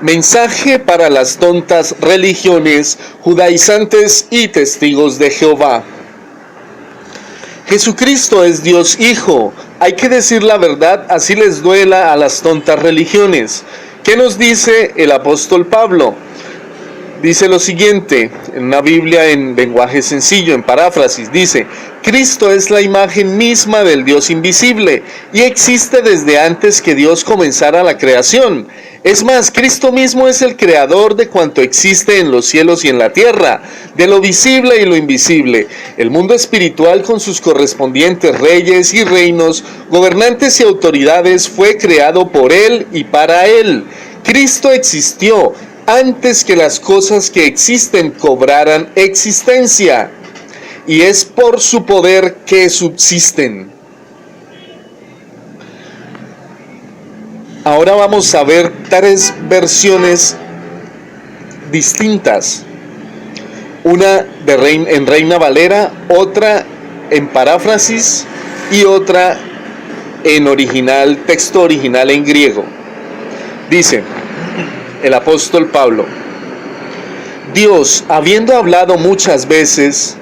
Mensaje para las tontas religiones, judaizantes y testigos de Jehová. Jesucristo es Dios Hijo. Hay que decir la verdad, así les duela a las tontas religiones. ¿Qué nos dice el apóstol Pablo? Dice lo siguiente, en una Biblia en lenguaje sencillo, en paráfrasis, dice: Cristo es la imagen misma del Dios invisible y existe desde antes que Dios comenzara la creación. Es más, Cristo mismo es el creador de cuanto existe en los cielos y en la tierra, de lo visible y lo invisible. El mundo espiritual con sus correspondientes reyes y reinos, gobernantes y autoridades fue creado por Él y para Él. Cristo existió antes que las cosas que existen cobraran existencia, y es por su poder que subsisten. Ahora vamos a ver tres versiones distintas. Una en Reina Valera, otra en paráfrasis y otra en texto original en griego. Dice el apóstol Pablo: Dios, habiendo hablado muchas veces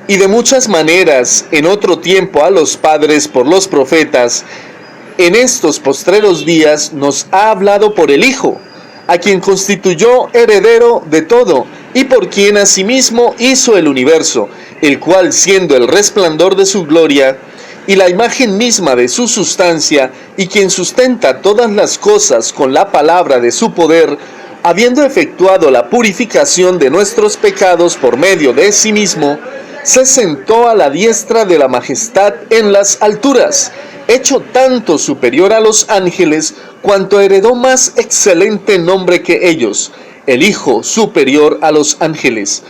y de muchas maneras en otro tiempo a los padres por los profetas, en estos postreros días nos ha hablado por el Hijo, a quien constituyó heredero de todo, y por quien asimismo hizo el universo, el cual, siendo el resplandor de su gloria y la imagen misma de su sustancia, y quien sustenta todas las cosas con la palabra de su poder, habiendo efectuado la purificación de nuestros pecados por medio de sí mismo, se sentó a la diestra de la majestad en las alturas, hecho tanto superior a los ángeles, cuanto heredó más excelente nombre que ellos, el Hijo superior a los ángeles.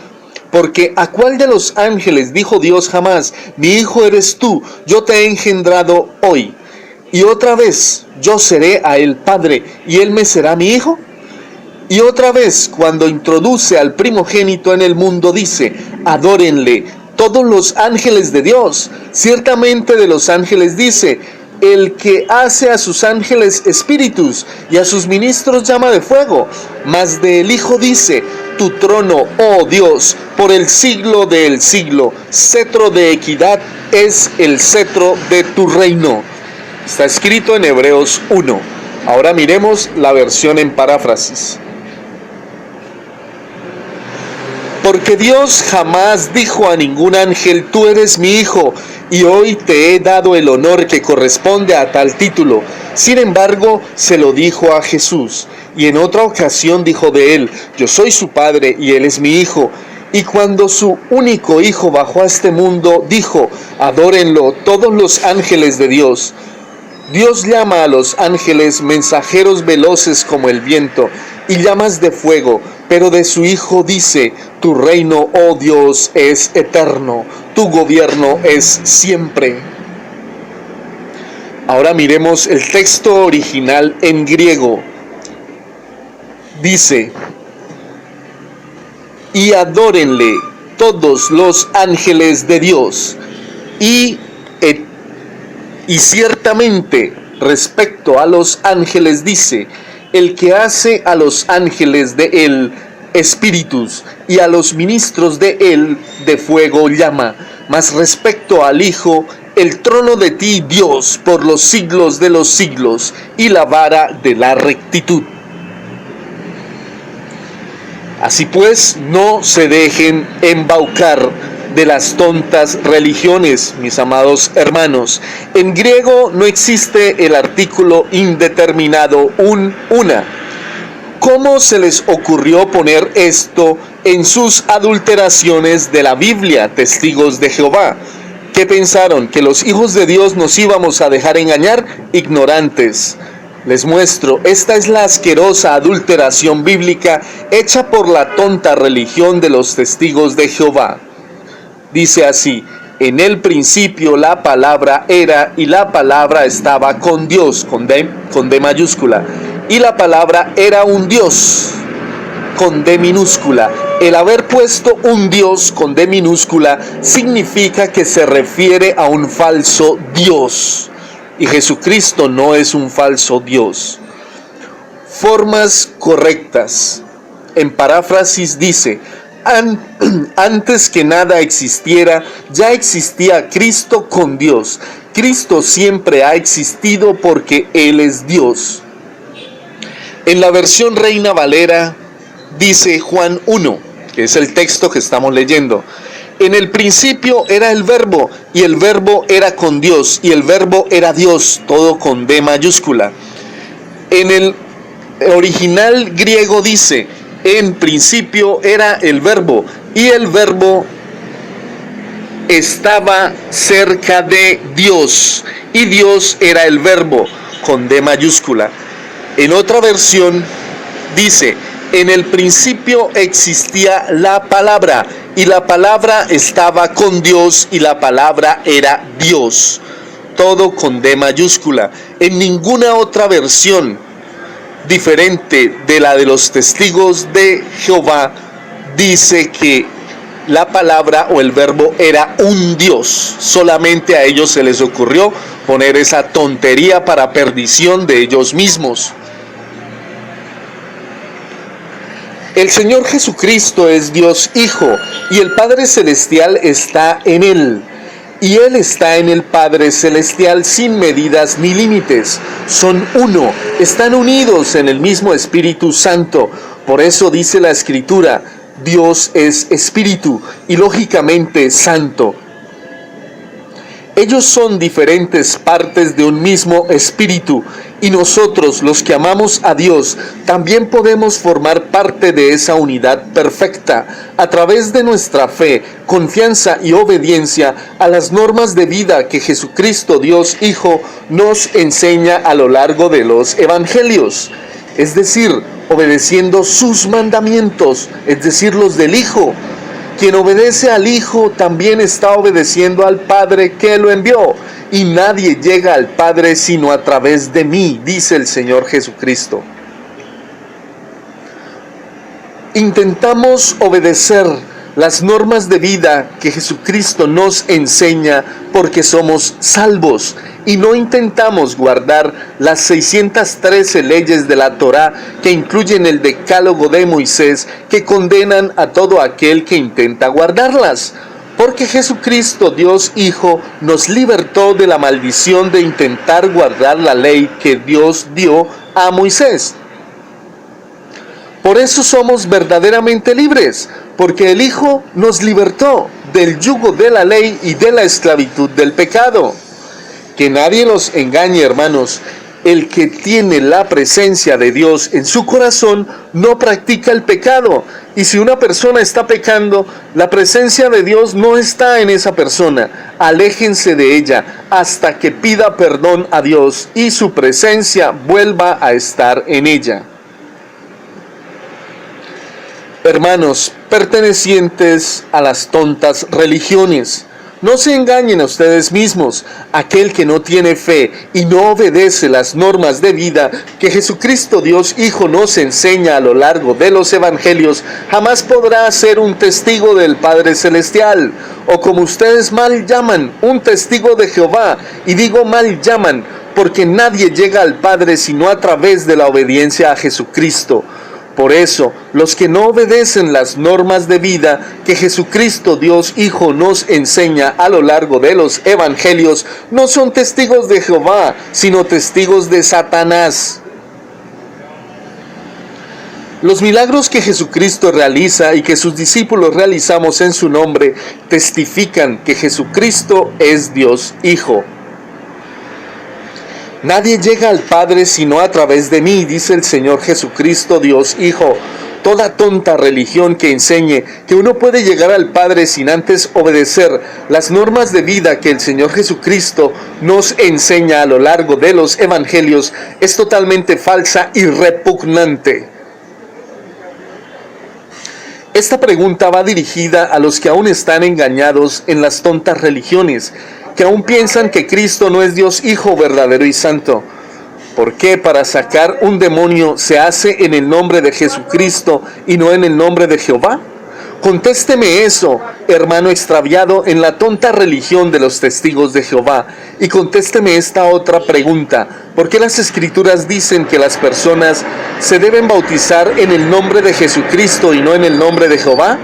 Porque ¿a cuál de los ángeles dijo Dios jamás: mi hijo eres tú, yo te he engendrado hoy? Y otra vez: yo seré a él padre, y él me será mi hijo. Y otra vez, cuando introduce al primogénito en el mundo, dice: adórenle todos los ángeles de Dios. Ciertamente de los ángeles dice: el que hace a sus ángeles espíritus y a sus ministros llama de fuego. Mas del Hijo dice: tu trono, oh Dios, por el siglo del siglo, cetro de equidad es el cetro de tu reino. Está escrito en Hebreos 1. Ahora miremos la versión en paráfrasis. Porque Dios jamás dijo a ningún ángel: tú eres mi hijo, y hoy te he dado el honor que corresponde a tal título. Sin embargo, se lo dijo a Jesús, y en otra ocasión dijo de él: yo soy su padre y él es mi hijo. Y cuando su único hijo bajó a este mundo, dijo: adórenlo todos los ángeles de Dios. Dios llama a los ángeles mensajeros veloces como el viento y llamas de fuego, pero de su Hijo dice: tu reino, oh Dios, es eterno, tu gobierno es siempre. Ahora miremos el texto original en griego. Dice: y adórenle todos los ángeles de Dios. Y ciertamente respecto a los ángeles dice: el que hace a los ángeles de él espíritus y a los ministros de él de fuego llama. Mas respecto al Hijo: el trono de ti, Dios, por los siglos de los siglos, y la vara de la rectitud. Así pues, no se dejen embaucar de las tontas religiones, mis amados hermanos. En griego no existe el artículo indeterminado una. ¿Cómo se les ocurrió poner esto en sus adulteraciones de la Biblia, testigos de Jehová? ¿Qué pensaron? ¿Que los hijos de Dios nos íbamos a dejar engañar? Ignorantes. Les muestro, esta es la asquerosa adulteración bíblica hecha por la tonta religión de los testigos de Jehová. Dice así: en el principio la palabra era, y la palabra estaba con Dios, con D mayúscula, y la palabra era un Dios, con D minúscula. El haber puesto un Dios con D minúscula significa que se refiere a un falso Dios, y Jesucristo no es un falso Dios. formas correctas. En paráfrasis dice: antes que nada existiera, ya existía Cristo con Dios. Cristo siempre ha existido porque Él es Dios. En la versión Reina Valera dice Juan 1, que es el texto que estamos leyendo: en el principio era el Verbo, y el Verbo era con Dios, y el Verbo era Dios, todo con D mayúscula. En el original griego dice: en principio era el Verbo, y el Verbo estaba cerca de Dios, y Dios era el Verbo, con D mayúscula. En otra versión dice: en el principio existía la palabra, y la palabra estaba con Dios, y la palabra era Dios, todo con D mayúscula. En ninguna otra versión diferente de la de los testigos de Jehová dice que la palabra o el verbo era un Dios. Solamente a ellos se les ocurrió poner esa tontería para perdición de ellos mismos. El Señor Jesucristo es Dios Hijo, y el Padre Celestial está en Él, y Él está en el Padre Celestial sin medidas ni límites. Son uno, están unidos en el mismo Espíritu Santo. Por eso dice la Escritura: Dios es Espíritu, y lógicamente Santo. Ellos son diferentes partes de un mismo Espíritu, y nosotros, los que amamos a Dios, también podemos formar parte de esa unidad perfecta a través de nuestra fe, confianza y obediencia a las normas de vida que Jesucristo, Dios Hijo, nos enseña a lo largo de los evangelios. Es decir, obedeciendo sus mandamientos, es decir, los del Hijo. Quien obedece al Hijo también está obedeciendo al Padre que lo envió, y nadie llega al Padre sino a través de mí, dice el Señor Jesucristo. Intentamos obedecer las normas de vida que Jesucristo nos enseña porque somos salvos, y no intentamos guardar las 613 leyes de la Torá que incluyen el decálogo de Moisés, que condenan a todo aquel que intenta guardarlas. Porque Jesucristo, Dios Hijo, nos libertó de la maldición de intentar guardar la ley que Dios dio a Moisés. Por eso somos verdaderamente libres, porque el Hijo nos libertó del yugo de la ley y de la esclavitud del pecado. Que nadie los engañe, hermanos. El que tiene la presencia de Dios en su corazón no practica el pecado. Y si una persona está pecando, la presencia de Dios no está en esa persona. Aléjense de ella hasta que pida perdón a Dios y su presencia vuelva a estar en ella. Hermanos, pertenecientes a las tontas religiones, no se engañen a ustedes mismos. Aquel que no tiene fe y no obedece las normas de vida que Jesucristo Dios Hijo nos enseña a lo largo de los evangelios, jamás podrá ser un testigo del Padre Celestial, o como ustedes mal llaman, un testigo de Jehová. Y digo mal llaman, porque nadie llega al Padre sino a través de la obediencia a Jesucristo. Por eso, los que no obedecen las normas de vida que Jesucristo Dios Hijo nos enseña a lo largo de los evangelios, no son testigos de Jehová, sino testigos de Satanás. Los milagros que Jesucristo realiza y que sus discípulos realizamos en su nombre testifican que Jesucristo es Dios Hijo. Nadie llega al Padre sino a través de mí, dice el Señor Jesucristo, Dios Hijo. Toda tonta religión que enseñe que uno puede llegar al Padre sin antes obedecer las normas de vida que el Señor Jesucristo nos enseña a lo largo de los evangelios es totalmente falsa y repugnante. Esta pregunta va dirigida a los que aún están engañados en las tontas religiones, que aún piensan que Cristo no es Dios Hijo verdadero y santo. ¿Por qué para sacar un demonio se hace en el nombre de Jesucristo y no en el nombre de Jehová? Contésteme eso, hermano extraviado en la tonta religión de los testigos de Jehová, y contésteme esta otra pregunta: ¿por qué las Escrituras dicen que las personas se deben bautizar en el nombre de Jesucristo y no en el nombre de Jehová?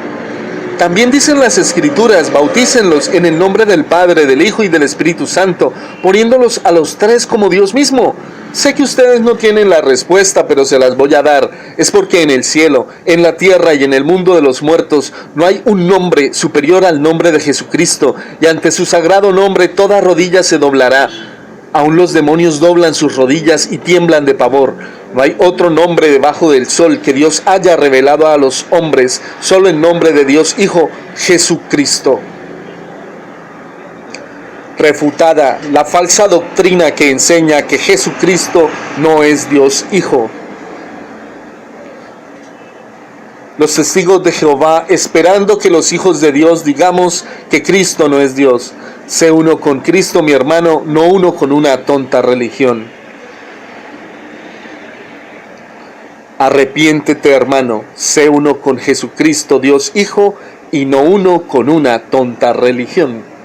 También dicen las Escrituras: bautícenlos en el nombre del Padre, del Hijo y del Espíritu Santo, poniéndolos a los tres como Dios mismo. Sé que ustedes no tienen la respuesta, pero se las voy a dar. Es porque en el cielo, en la tierra y en el mundo de los muertos no hay un nombre superior al nombre de Jesucristo, y ante su sagrado nombre toda rodilla se doblará. Aún los demonios doblan sus rodillas y tiemblan de pavor. No hay otro nombre debajo del sol que Dios haya revelado a los hombres, solo el nombre de Dios Hijo, Jesucristo. Refutada la falsa doctrina que enseña que Jesucristo no es Dios Hijo. Los testigos de Jehová, esperando que los hijos de Dios digamos que Cristo no es Dios. Sé uno con Cristo, mi hermano, no uno con una tonta religión. Arrepiéntete, hermano, sé uno con Jesucristo, Dios Hijo, y no uno con una tonta religión.